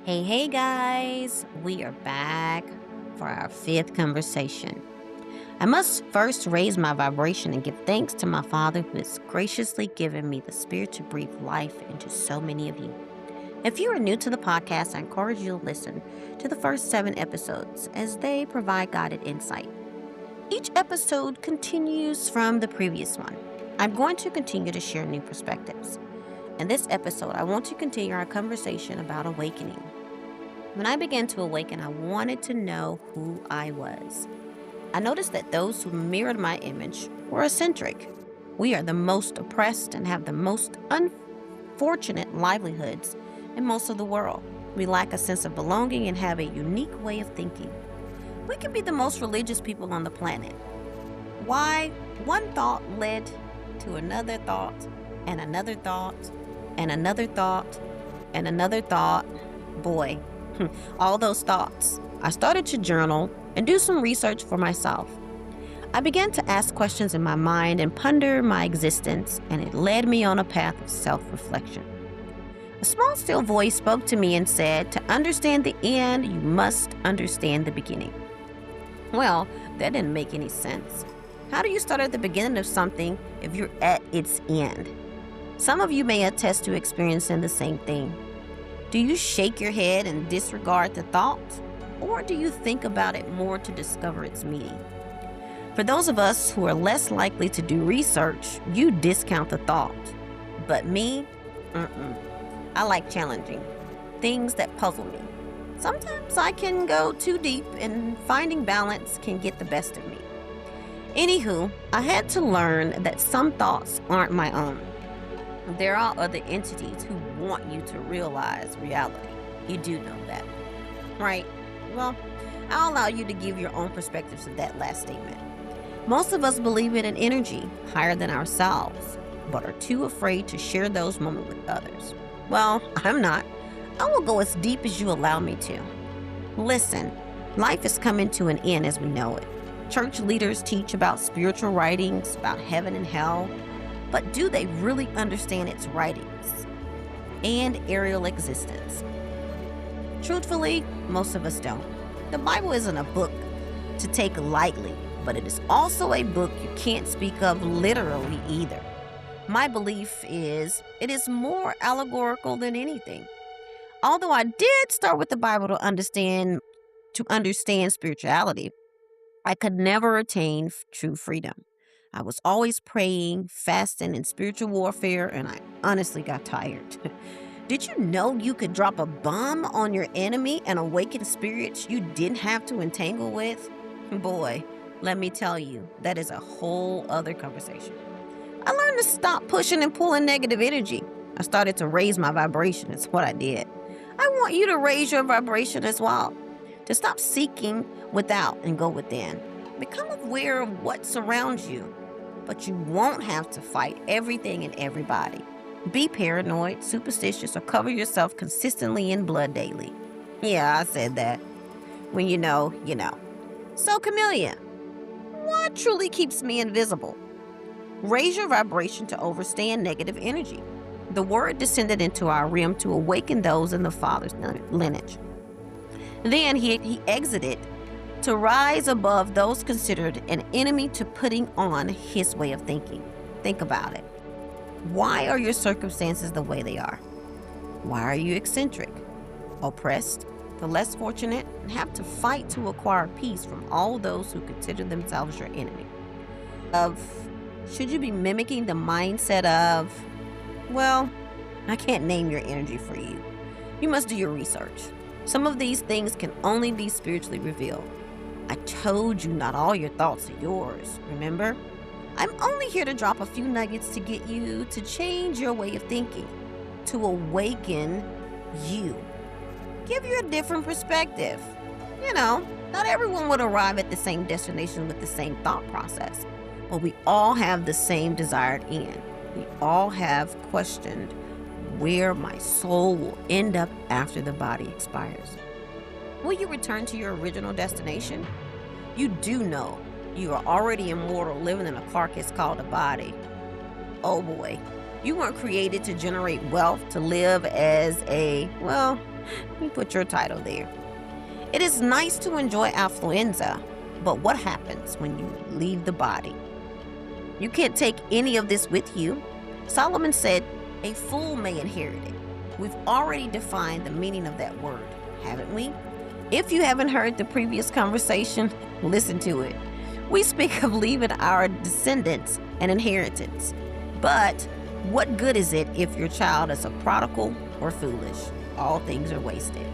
Hey, guys, we are back for our fifth conversation. I must first raise my vibration and give thanks to my Father who has graciously given me the spirit to breathe life into so many of you. If you are new to the podcast, I encourage you to listen to the first 7 episodes as they provide guided insight. Each episode continues from the previous one. I'm going to continue to share new perspectives. In this episode, I want to continue our conversation about awakening. When I began to awaken, I wanted to know who I was. I noticed that those who mirrored my image were eccentric. We are the most oppressed and have the most unfortunate livelihoods in most of the world. We lack a sense of belonging and have a unique way of thinking. We can be the most religious people on the planet. Why? One thought led to another thought, and another thought, and another thought, and another thought. Boy, all those thoughts. I started to journal and do some research for myself. I began to ask questions in my mind and ponder my existence, and it led me on a path of self-reflection. A small, still voice spoke to me and said, to understand the end, you must understand the beginning. Well, that didn't make any sense. How do you start at the beginning of something if you're at its end? Some of you may attest to experiencing the same thing. Do you shake your head and disregard the thought? Or do you think about it more to discover its meaning? For those of us who are less likely to do research, you discount the thought. But me, I like challenging, things that puzzle me. Sometimes I can go too deep and finding balance can get the best of me. Anywho, I had to learn that some thoughts aren't my own. There are other entities who want you to realize reality. You do know that, right? Well, I'll allow you to give your own perspectives to that last statement. Most of us believe in an energy higher than ourselves, but are too afraid to share those moments with others. Well, I'm not. I will go as deep as you allow me to. Listen, life is coming to an end as we know it. Church leaders teach about spiritual writings, about heaven and hell, but do they really understand its writings and aerial existence? Truthfully, most of us don't. The Bible isn't a book to take lightly, but it is also a book you can't speak of literally either. My belief is it is more allegorical than anything. Although I did start with the Bible to understand spirituality, I could never attain true freedom. I was always praying, fasting, and spiritual warfare, and I honestly got tired. Did you know you could drop a bomb on your enemy and awaken spirits you didn't have to entangle with? Boy, let me tell you, that is a whole other conversation. I learned to stop pushing and pulling negative energy. I started to raise my vibration. That's what I did. I want you to raise your vibration as well. To stop seeking without and go within. Become aware of what surrounds you, but you won't have to fight everything and everybody. Be paranoid, superstitious, or cover yourself consistently in blood daily. Yeah, I said that. When you know, you know. So, Chameleon, what truly keeps me invisible? Raise your vibration to overstand negative energy. The word descended into our realm to awaken those in the Father's lineage. Then he exited to rise above those considered an enemy to putting on his way of thinking. Think about it. Why are your circumstances the way they are? Why are you eccentric, oppressed, the less fortunate, and have to fight to acquire peace from all those who consider themselves your enemy? Should you be mimicking the mindset of, well, I can't name your energy for you. You must do your research. Some of these things can only be spiritually revealed. I told you not all your thoughts are yours, remember? I'm only here to drop a few nuggets to get you to change your way of thinking, to awaken you. Give you a different perspective. You know, not everyone would arrive at the same destination with the same thought process, but we all have the same desired end. We all have questioned where my soul will end up after the body expires. Will you return to your original destination? You do know you are already immortal living in a carcass called a body. Oh boy, You weren't created to generate wealth, to live as well, you put your title there. It is nice to enjoy affluenza, but what happens when you leave the body? You can't take any of this with you. Solomon said, a fool may inherit it. We've already defined the meaning of that word, haven't we? If you haven't heard the previous conversation, listen to it. We speak of leaving our descendants an inheritance. But what good is it if your child is a prodigal or foolish? All things are wasted.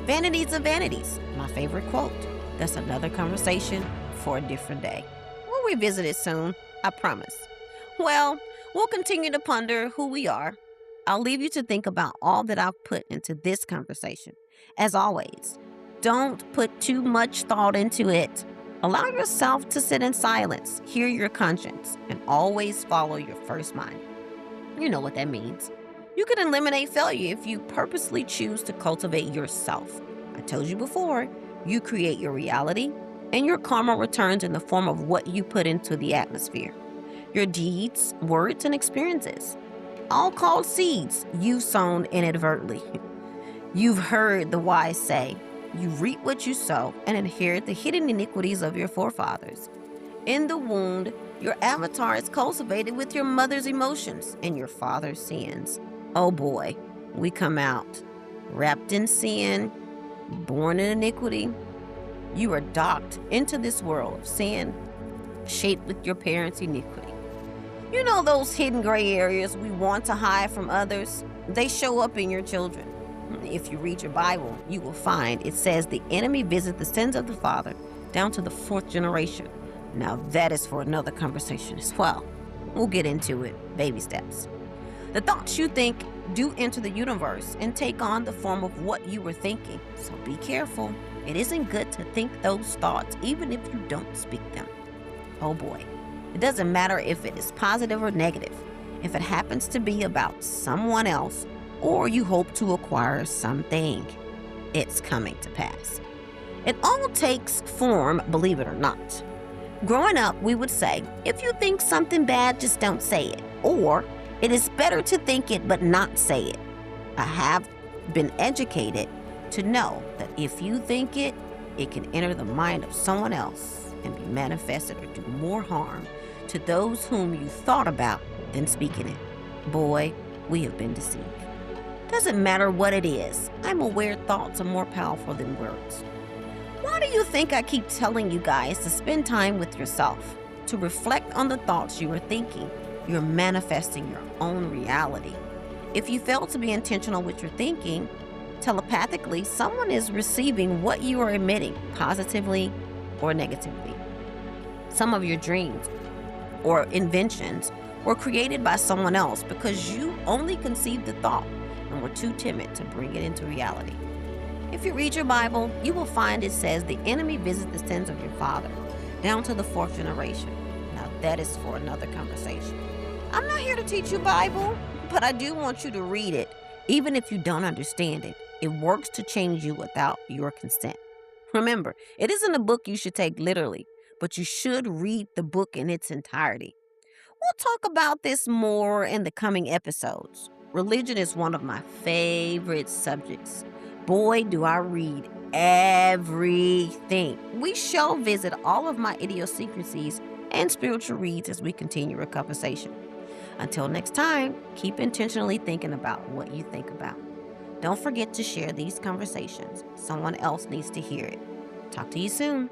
Vanities of vanities, my favorite quote. That's another conversation for a different day. We'll revisit it soon, I promise. Well, we'll continue to ponder who we are. I'll leave you to think about all that I've put into this conversation. As always, don't put too much thought into it. Allow yourself to sit in silence, hear your conscience, and always follow your first mind. You know what that means. You can eliminate failure if you purposely choose to cultivate yourself. I told you before, you create your reality, and your karma returns in the form of what you put into the atmosphere. Your deeds, words, and experiences, all called seeds you've sown inadvertently. You've heard the wise say, you reap what you sow and inherit the hidden iniquities of your forefathers. In the womb, your avatar is cultivated with your mother's emotions and your father's sins. Oh boy, we come out wrapped in sin, born in iniquity. You are docked into this world of sin, shaped with your parents' iniquity. You know those hidden gray areas we want to hide from others? They show up in your children. If you read your Bible, you will find it says the enemy visits the sins of the father down to the 4th generation. Now that is for another conversation as well. We'll get into it, baby steps. The thoughts you think do enter the universe and take on the form of what you were thinking. So be careful. It isn't good to think those thoughts even if you don't speak them. Oh boy. It doesn't matter if it is positive or negative. If it happens to be about someone else or you hope to acquire something, it's coming to pass. It all takes form, believe it or not. Growing up, we would say, if you think something bad, just don't say it. Or, it is better to think it but not say it. I have been educated to know that if you think it, it can enter the mind of someone else and be manifested or do more harm to those whom you thought about than speaking it. Boy, we have been deceived. Doesn't matter what it is. I'm aware thoughts are more powerful than words. Why do you think I keep telling you guys to spend time with yourself, to reflect on the thoughts you are thinking? You're manifesting your own reality. If you fail to be intentional with your thinking, telepathically, someone is receiving what you are emitting, positively or negatively. Some of your dreams or inventions were created by someone else because you only conceived the thought and were too timid to bring it into reality. If you read your Bible, you will find it says the enemy visits the sins of your father, down to the 4th generation. Now that is for another conversation. I'm not here to teach you Bible, but I do want you to read it, even if you don't understand it. It works to change you without your consent. Remember, it isn't a book you should take literally, but you should read the book in its entirety. We'll talk about this more in the coming episodes. Religion is one of my favorite subjects. Boy, do I read everything. We shall visit all of my idiosyncrasies and spiritual reads as we continue our conversation. Until next time, keep intentionally thinking about what you think about. Don't forget to share these conversations. Someone else needs to hear it. Talk to you soon.